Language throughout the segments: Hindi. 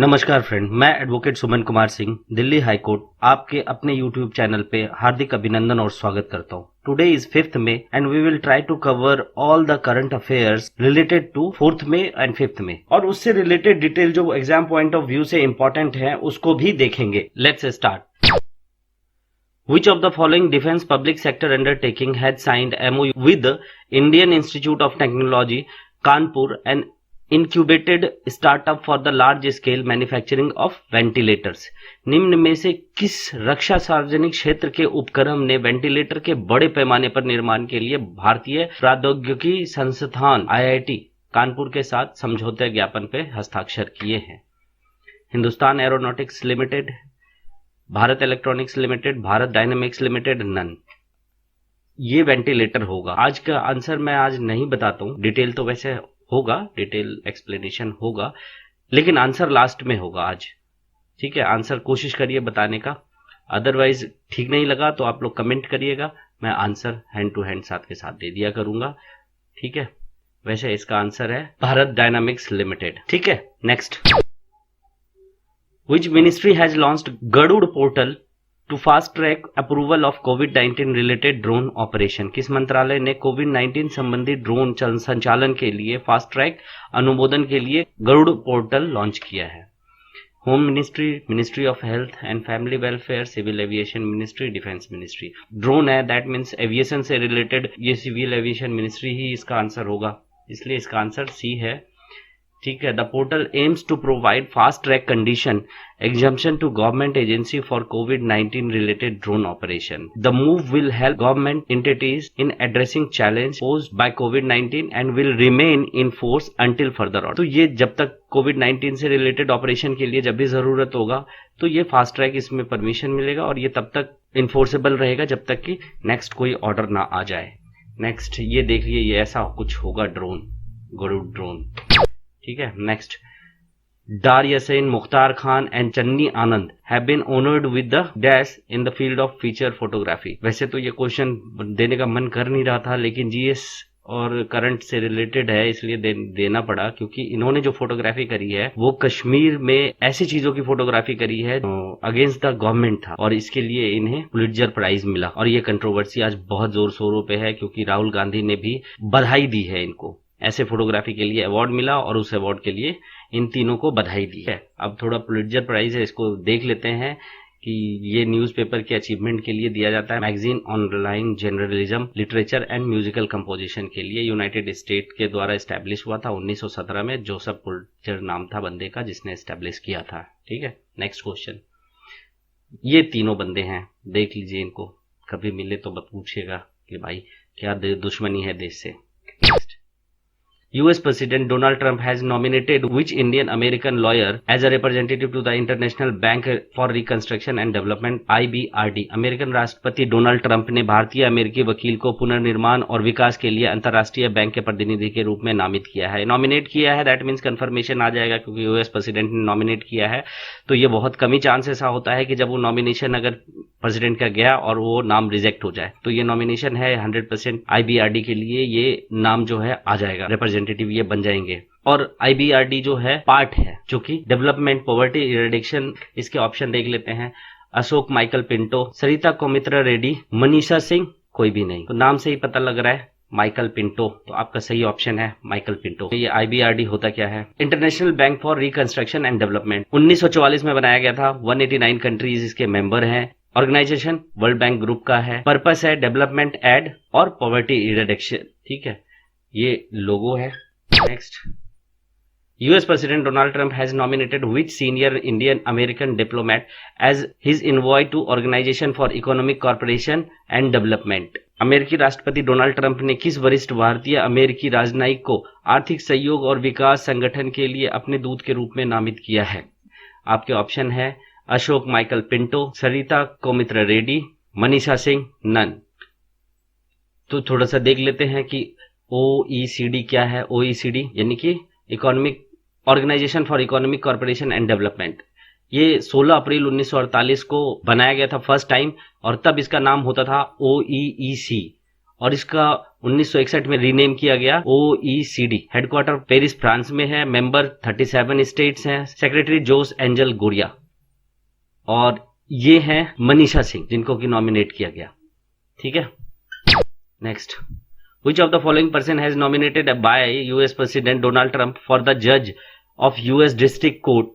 नमस्कार फ्रेंड, मैं advocate Suman Kumar Singh, Delhi high court आपके अपने यूट्यूब चैनल पे हार्दिक अभिनंदन और स्वागत करता हूँ। Today is 5th May and we will try to cover all the current affairs related to 4th May and 5th May और उससे रिलेटेड डिटेल जो एग्जाम पॉइंट ऑफ व्यू से इंपॉर्टेंट है उसको भी देखेंगे। Let's start. Which of the following defense public sector undertaking had signed MOU with the Indian Institute of Technology, Kanpur, an incubated startup for the large scale manufacturing of ventilators? निम्न में से किस रक्षा सार्वजनिक क्षेत्र के उपक्रम ने वेंटिलेटर के बड़े पैमाने पर निर्माण के लिए भारतीय प्रौद्योगिकी संस्थान IIT कानपुर के साथ समझौते ज्ञापन पे हस्ताक्षर किए हैं? Hindustan Aeronautics Limited, Bharat Electronics Limited, Bharat Dynamics Limited, none. ये वेंटिलेटर होगा। आज का आंसर मैं आज नहीं बताता हूँ, डिटेल तो वैसे होगा, डिटेल एक्सप्लेनेशन होगा, लेकिन आंसर लास्ट में होगा आज। ठीक है, आंसर कोशिश करिए बताने का, अदरवाइज ठीक नहीं लगा तो आप लोग कमेंट करिएगा, मैं आंसर हैंड टू हैंड साथ के साथ दे दिया करूंगा। ठीक है, वैसे इसका आंसर है भारत डायनामिक्स लिमिटेड। ठीक है, next. Which ministry has launched Garuda portal to fast track approval of COVID-19 related drone operation? किस मंत्रालय ने कोविड-19 संबंधी ड्रोन संचालन के लिए फास्ट ट्रैक अनुमोदन के लिए गरुड़ पोर्टल लॉन्च किया है? Home ministry, ministry of health and family welfare, civil aviation ministry, defence ministry. Drone है, दैट मीन्स एविएशन से रिलेटेड, ये सिविल एविएशन मिनिस्ट्री ही इसका आंसर होगा, इसलिए इसका आंसर सी है। ठीक है, the portal aims to provide fast track condition exemption to government agency for COVID-19 related drone operation. The move will help government entities in addressing challenge posed by COVID-19 and will remain in force until further order. तो ये जब तक COVID-19 से रिलेटेड ऑपरेशन के लिए जब भी जरूरत होगा तो ये फास्ट ट्रैक इसमें परमिशन मिलेगा और ये तब तक इन्फोर्सेबल रहेगा जब तक कि नेक्स्ट कोई ऑर्डर ना आ जाए। नेक्स्ट ये देख लिए, ये ऐसा कुछ होगा ड्रोन, गरुड़ ड्रोन। ठीक है, next. Dar Yassin, Mukhtar Khan and Channi Anand have been honored with the dash in the field of feature photography. वैसे तो ये क्वेश्चन देने का मन कर नहीं रहा था, लेकिन जीएस और करंट से रिलेटेड है इसलिए देना पड़ा, क्योंकि इन्होंने जो फोटोग्राफी करी है वो कश्मीर में ऐसी चीजों की फोटोग्राफी करी है अगेंस्ट द गवर्नमेंट था और इसके लिए इन्हें पुलिट्जर प्राइज मिला। और ये कंट्रोवर्सी आज बहुत जोर शोरों पे है क्योंकि राहुल गांधी ने भी बधाई दी है इनको, ऐसे फोटोग्राफी के लिए अवार्ड मिला और उस अवार्ड के लिए इन तीनों को बधाई दी है। अब थोड़ा पुलिट्जर प्राइज है, इसको देख लेते हैं कि ये न्यूज़पेपर के अचीवमेंट के लिए दिया जाता है। Magazine online journalism, literature and musical composition के लिए यूनाइटेड स्टेट के द्वारा एस्टेब्लिश हुआ था 1917 में। जोसेफ पुलिट्जर नाम था बंदे का जिसने एस्टेब्लिश किया था। ठीक है, नेक्स्ट क्वेश्चन। ये तीनों बंदे हैं, देख लीजिए इनको, कभी मिले तो पूछिएगा कि भाई क्या दुश्मनी है देश से। US President Donald Trump has nominated which Indian American lawyer as a representative to the International Bank for Reconstruction and Development IBRD? American राष्ट्रपति डोनाल्ड ट्रंप ने भारतीय अमेरिकी वकील को पुनर्निर्माण और विकास के लिए अंतर्राष्ट्रीय बैंक के प्रतिनिधि के रूप में नामित किया है। नॉमिनेट किया है, दैट मीन्स कंफर्मेशन आ जाएगा, क्योंकि यूएस प्रेसिडेंट ने नॉमिनेट किया है तो ये बहुत कम ही चांस ऐसा होता है कि जब वो नॉमिनेशन अगर प्रेसिडेंट का गया और वो नाम रिजेक्ट हो जाए, तो ये नॉमिनेशन है 100% IBRD के लिए, ये नाम जो है आ जाएगा, रिप्रेजेंटेटिव ये बन जाएंगे। और IBRD जो है पार्ट है जो कि डेवलपमेंट, पॉवर्टी इरेडिक्शन। इसके ऑप्शन देख लेते हैं। अशोक माइकल पिंटो, सरिता कौमित्रा रेड्डी, मनीषा सिंह, कोई भी नहीं। तो नाम से ही पता लग रहा है माइकल पिंटो, तो आपका सही ऑप्शन है माइकल पिंटो। ये IBRD होता क्या है? International bank for reconstruction and development. 1944 में बनाया गया था। 189 कंट्रीज इसके मेंबर हैं। ऑर्गेनाइजेशन वर्ल्ड बैंक ग्रुप का है। पर्पस है डेवलपमेंट एड और पॉवर्टी इरेडिक्शन। ठीक है, ये लोगो है। Next. US President Donald Trump has nominated which senior Indian American diplomat as his envoy to Organization for Economic Cooperation and Development? अमेरिकी राष्ट्रपति डोनाल्ड ट्रंप ने किस वरिष्ठ भारतीय अमेरिकी राजनयिक को आर्थिक सहयोग और विकास संगठन के लिए अपने दूत के रूप में नामित किया है? आपके ऑप्शन है अशोक माइकल पिंटो, सरिता कौमित्रा रेड्डी, मनीषा सिंह, नन। तो थोड़ा सा देख लेते हैं कि OECD क्या है। OECD यानी कि economic organisation for economic corporation and development. ये 16 अप्रैल 1948 को बनाया गया था फर्स्ट टाइम, और तब इसका नाम होता था OEEC। और इसका 1961 में रीनेम किया गया OECD। हेडक्वार्टर पेरिस फ्रांस में है। मेंबर 37 स्टेट्स हैं। सेक्रेटरी जोस एंजल गोरिया, और ये हैं मनीषा सिंह जिनको कि नॉमिनेट किया गया। ठीक है, next, Which of the following person has nominated by US President Donald Trump for the judge of US District Court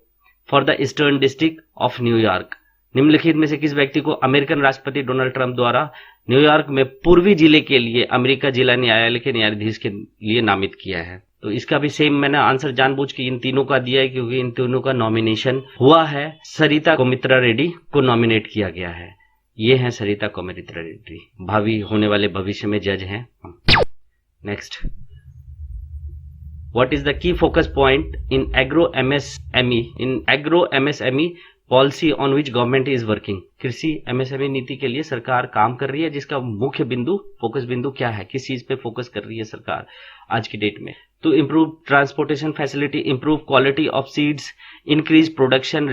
for the Eastern District of New York? निम्नलिखित में से किस व्यक्ति को अमेरिकन राष्ट्रपति डोनाल्ड ट्रंप द्वारा न्यूयॉर्क में पूर्वी जिले के लिए अमेरिका जिला न्यायालय के न्यायाधीश के लिए नामित किया है? तो इसका भी सेम मैंने आंसर जानबूझ के इन तीनों का दिया है क्योंकि इन तीनों का नॉमिनेशन हुआ है। सरिता कोमित्रा रेड्डी को नॉमिनेट किया गया है। ये हैं सरिता कोमित्रा रेड्डी, भावी होने वाले भविष्य में जज हैं। Next, what is the key focus point in agro MSME policy on which government is working? कृषि एमएसएमई नीति के लिए सरकार काम कर रही है, जिसका मुख्य बिंदु, फोकस बिंदु क्या है? किस चीज पे फोकस कर रही है सरकार आज की डेट में? To improve transportation facility, improve quality of seeds, increase production,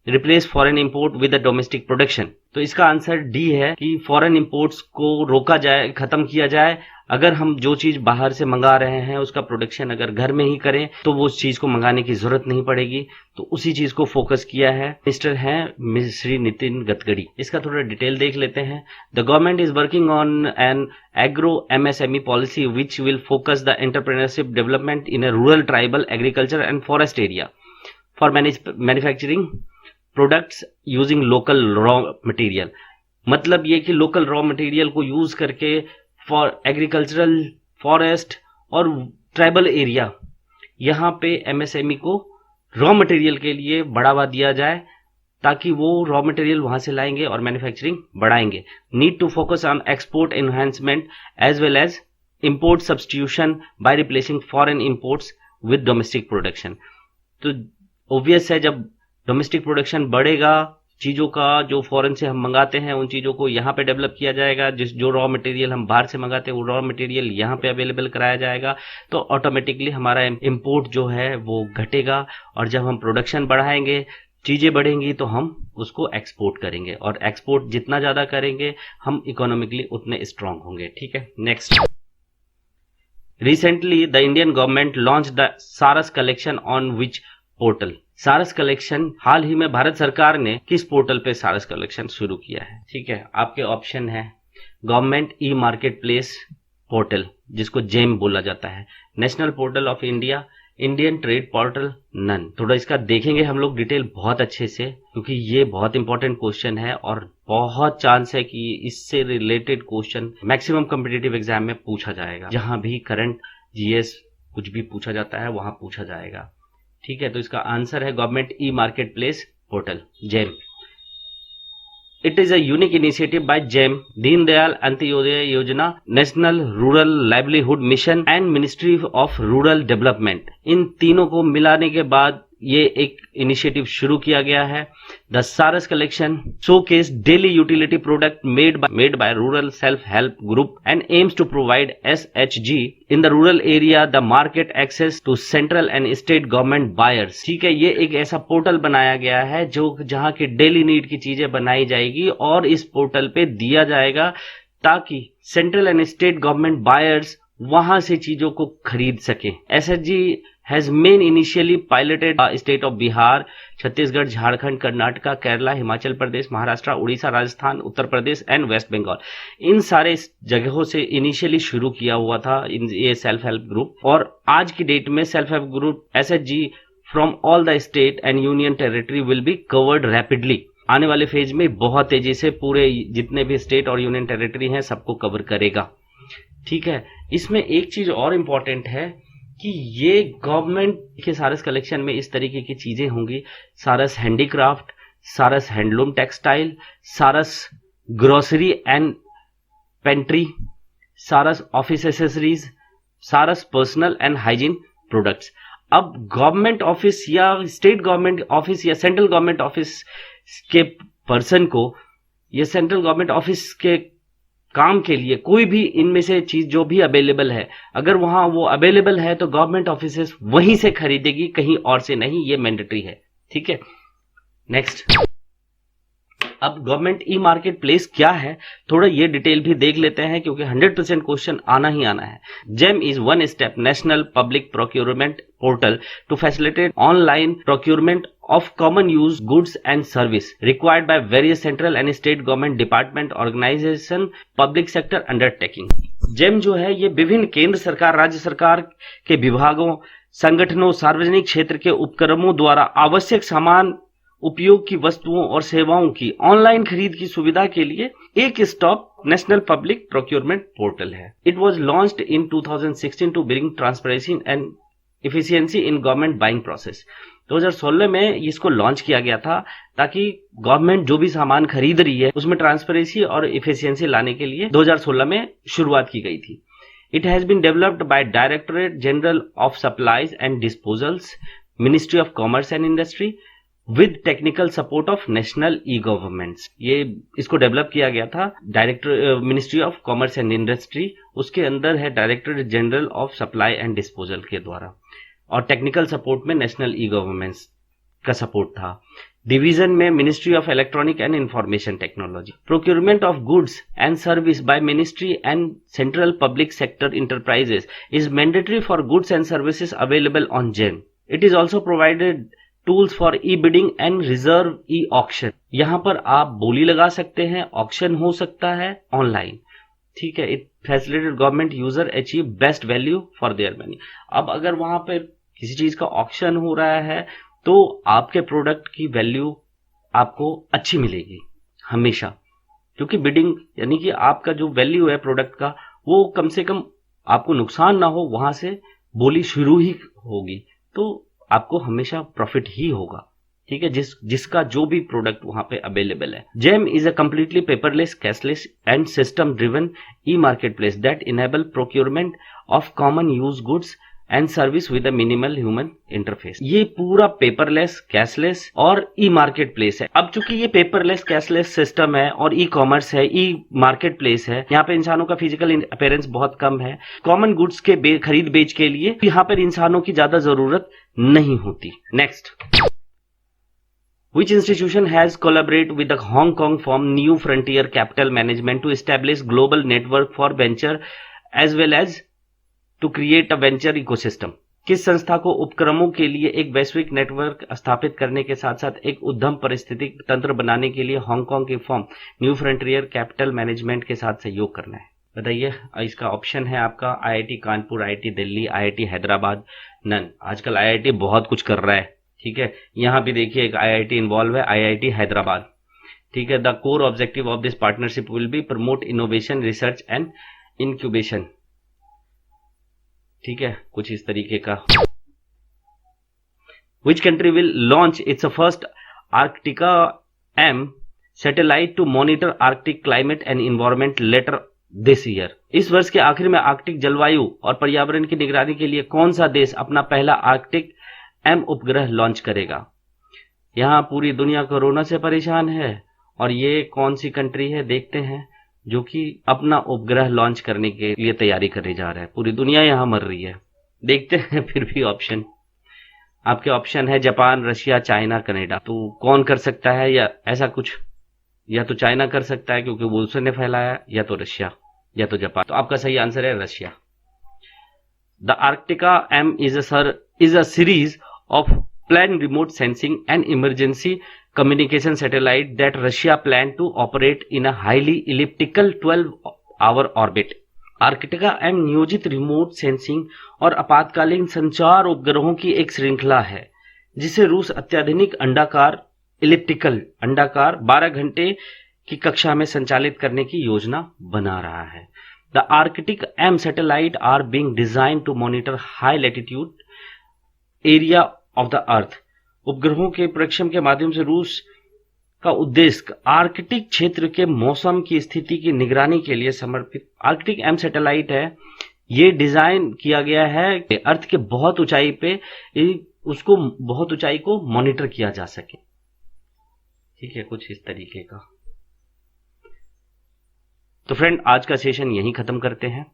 replace foreign import with the domestic production. तो इसका आंसर डी है कि फॉरेन इंपोर्ट्स को रोका जाए, खत्म किया जाए। अगर हम जो चीज बाहर से मंगा रहे हैं उसका प्रोडक्शन अगर घर में ही करें तो वो उस चीज को मंगाने की जरूरत नहीं पड़ेगी। तो उसी चीज को फोकस किया है। मिनिस्टर हैं श्री नितिन गडकरी। इसका थोड़ा डिटेल देख लेते हैं। The government is working on an agro MSME policy which will focus the entrepreneurship development in A rural, tribal, agriculture and forest area for manufacturing products using local raw material. मतलब ये कि लोकल रॉ मटेरियल को यूज करके फॉर एग्रीकल्चरल, फॉरेस्ट और ट्राइबल एरिया, यहाँ पे एमएसएमई को रॉ मटेरियल के लिए बढ़ावा दिया जाए ताकि वो रॉ मटेरियल वहां से लाएंगे और मैन्युफैक्चरिंग बढ़ाएंगे। Need to focus on export enhancement as well as import substitution by replacing foreign imports with domestic production. तो ऑब्वियस है, जब डोमेस्टिक प्रोडक्शन बढ़ेगा, चीजों का जो फॉरेन से हम मंगाते हैं उन चीजों को यहाँ पे डेवलप किया जाएगा। जो रॉ मटेरियल हम बाहर से मंगाते हैं वो रॉ मटेरियल यहाँ पे अवेलेबल कराया जाएगा, तो ऑटोमेटिकली हमारा इंपोर्ट जो है वो घटेगा। और जब हम प्रोडक्शन बढ़ाएंगे, चीजें बढ़ेंगी, तो हम उसको एक्सपोर्ट करेंगे, और एक्सपोर्ट जितना ज्यादा करेंगे हम इकोनॉमिकली उतने स्ट्रांग होंगे। ठीक है, next, recently the Indian government launch the Saras collection on which portal? सारस कलेक्शन हाल ही में भारत सरकार ने किस पोर्टल पे सारस कलेक्शन शुरू किया है? ठीक है, आपके ऑप्शन है government e market place portal, जिसको जेम बोला जाता है, national portal of India, Indian trade portal, none. थोड़ा इसका देखेंगे हम लोग डिटेल बहुत अच्छे से, क्योंकि ये बहुत इंपॉर्टेंट क्वेश्चन है और बहुत चांस है कि इससे related question maximum competitive exam में पूछा जाएगा। जहां भी करंट जीएस कुछ भी पूछा जाता है वहां पूछा जाएगा। ठीक है, तो इसका आंसर है government e market place portal, GeM. It is a unique initiative by GeM, Deen Dayal Antyodaya Yojana, national rural livelihood mission and ministry of rural development. इन तीनों को मिलाने के बाद ये एक इनिशिएटिव शुरू किया गया है। The Saras collection showcase daily utility product made by rural self help group and aims to provide SHG in the rural area the market access to central and state government buyers. ठीक है, ये एक ऐसा पोर्टल बनाया गया है जो जहां की डेली नीड की चीजें बनाई जाएगी और इस पोर्टल पे दिया जाएगा ताकि central and state government buyers वहां से चीजों को खरीद सके। SHG has main initially piloted state of Bihar, Chhattisgarh, Jharkhand, Karnataka, Kerala, Himachal Pradesh, Maharashtra, Orissa, Rajasthan, Uttar Pradesh and West Bengal. इन सारे जगहों से इनिशियली शुरू किया हुआ था ये सेल्फ हेल्प ग्रुप, और आज की डेट में self help group SHG from all the state and union territory will be covered rapidly. आने वाले फेज में बहुत तेजी से पूरे जितने भी स्टेट और यूनियन टेरिटरी हैं सबको कवर करेगा। ठीक है, इसमें एक चीज और इम्पोर्टेंट है कि ये गवर्नमेंट के सारस कलेक्शन में इस तरीके की चीजें होंगी: सारस हैंडीक्राफ्ट, सारस हैंडलूम टेक्सटाइल, सारस ग्रोसरी एंड पेंट्री, सारस ऑफिस एसेसरीज, सारस पर्सनल एंड हाइजीन प्रोडक्ट्स। अब गवर्नमेंट ऑफिस या स्टेट गवर्नमेंट ऑफिस या सेंट्रल गवर्नमेंट ऑफिस के पर्सन को या सेंट्रल गवर्नमेंट ऑफिस के काम के लिए कोई भी इनमें से चीज जो भी अवेलेबल है, अगर वहां वो अवेलेबल है तो गवर्नमेंट ऑफिसेस वहीं से खरीदेगी, कहीं और से नहीं। ये मैंडेटरी है। ठीक है, नेक्स्ट, अब गवर्नमेंट ई मार्केट प्लेस क्या है, थोड़ा ये डिटेल भी देख लेते हैं क्योंकि 100% क्वेश्चन आना ही आना है। GeM is one step national public procurement portal to facilitate online procurement of common use goods and service required by various central and state government department organization public sector undertaking। GeM जो है ये विभिन्न केंद्र सरकार, राज्य सरकार के विभागों, संगठनों, सार्वजनिक क्षेत्र के उपक्रमों द्वारा आवश्यक सामान, उपयोग की वस्तुओं और सेवाओं की ऑनलाइन खरीद की सुविधा के लिए एक stop national public procurement portal है। It was launched in 2016 to bring transparency and efficiency in government buying process. 2016 में इसको लॉन्च किया गया था ताकि गवर्नमेंट जो भी सामान खरीद रही है उसमें ट्रांसपेरेंसी और इफिशियंसी लाने के लिए 2016 में शुरुआत की गई थी। It has been developed by directorate general of supplies and disposals, ministry of commerce and industry with technical support of national e governments. ये इसको डेवलप किया गया था ministry of commerce and industry, उसके अंदर है directorate general of supply and disposal के द्वारा, और टेक्निकल सपोर्ट में नेशनल ई गवर्नमेंट्स का सपोर्ट था। डिवीजन में ministry of electronic and information technology. Procurement of goods and service by ministry and central public sector enterprises is mandatory for goods and services available on GeM. It is also provided tools for e bidding and reserve e auction. यहाँ पर आप बोली लगा सकते हैं, ऑक्शन हो सकता है ऑनलाइन, ठीक है। It facilitate government user achieve best value for their money. अब अगर वहां पे किसी चीज का ऑक्शन हो रहा है तो आपके प्रोडक्ट की वैल्यू आपको अच्छी मिलेगी हमेशा, क्योंकि बिडिंग यानी कि आपका जो वैल्यू है प्रोडक्ट का वो कम से कम आपको नुकसान ना हो, वहां से बोली शुरू ही होगी तो आपको हमेशा प्रॉफिट ही होगा, ठीक है, जिसका जो भी प्रोडक्ट वहां पे अवेलेबल है। GeM is a completely paperless, cashless and system driven e market place that enable procurement of common use goods and service with a minimal human interface. ये पूरा पेपरलेस, कैशलेस और ई मार्केट प्लेस है। अब चूंकि ये पेपरलेस, कैशलेस सिस्टम है और ई कॉमर्स है, ई मार्केट प्लेस है, यहाँ पे इंसानों का फिजिकल अपीयरेंस बहुत कम है। कॉमन गुड्स के खरीद बेच के लिए यहाँ पर इंसानों की ज्यादा जरूरत नहीं होती। Next, which institution has collaborated with the Hong Kong firm New Frontier Capital Management to establish global network for venture as well as to create a venture ecosystem। किस संस्था को उपक्रमों के लिए एक वैश्विक नेटवर्क स्थापित करने के साथ साथ एक उद्यम परिस्थितिक तंत्र बनाने के लिए हांगकांग की firm new frontier capital management के साथ सहयोग करना है? बताइए। इसका ऑप्शन है आपका IIT Kanpur, IIT Delhi, IIT Hyderabad, none. आजकल आईआईटी बहुत कुछ कर रहा है, ठीक है। यहां भी देखिए एक आईआईटी इन्वॉल्व है, आईआईटी हैदराबाद, ठीक है। The core objective of this partnership will be promote innovation, research and incubation, ठीक है, कुछ इस तरीके का। Which country will launch its first Arktika M satellite to monitor Arctic climate and environment later this year. इस वर्ष के आखिर में आर्कटिक जलवायु और पर्यावरण की निगरानी के लिए कौन सा देश अपना पहला आर्कटिक एम उपग्रह लॉन्च करेगा? यहां पूरी दुनिया कोरोना से परेशान है और ये कौन सी कंट्री है देखते हैं जो कि अपना उपग्रह लॉन्च करने के लिए तैयारी करने जा रहा है। पूरी दुनिया यहां मर रही है, देखते हैं। फिर भी ऑप्शन आपके ऑप्शन है जापान, रशिया, चाइना, कनाडा। तो कौन कर सकता है या ऐसा कुछ? या तो चाइना कर सकता है क्योंकि वो उसने फैलाया, या तो रशिया, या तो जापान। तो आपका सही आंसर है Russia. The Arktika M is a series of planned remote sensing and emergency communication satellite that Russia planned to operate in a highly elliptical 12-hour orbit। Arktika M नियोजित रिमोट सेंसिंग और आपातकालीन संचार उपग्रहों की एक श्रृंखला है जिसे रूस अत्याधुनिक अंडाकार इलिप्टिकल अंडाकार 12 घंटे की कक्षा में संचालित करने की योजना बना रहा है। The Arctic M satellite are being design to monitor high latitude area of the earth. उपग्रहों के प्रक्षेपण के माध्यम से रूस का उद्देश्य आर्कटिक क्षेत्र के मौसम की स्थिति की निगरानी के लिए समर्पित आर्कटिक एम सैटेलाइट है। ये डिजाइन किया गया है कि अर्थ के बहुत ऊंचाई पे उसको बहुत ऊंचाई को मॉनिटर किया जा सके, ठीक है, कुछ इस तरीके का। तो फ्रेंड आज का सेशन यहीं खत्म करते हैं।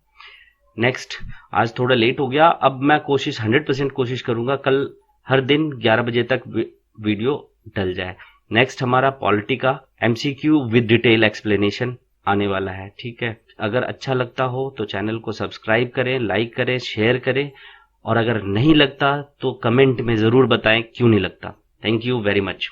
नेक्स्ट, आज थोड़ा लेट हो गया, अब मैं 100% कोशिश करूंगा कल हर दिन 11 बजे तक वीडियो डल जाए। नेक्स्ट हमारा पॉलिटिका MCQ विद डिटेल एक्सप्लेनेशन आने वाला है। ठीक है, अगर अच्छा लगता हो तो चैनल को सब्सक्राइब करें, लाइक करें, शेयर करें, और अगर नहीं लगता तो कमेंट में जरूर बताएं क्यों नहीं लगता। Thank you very much.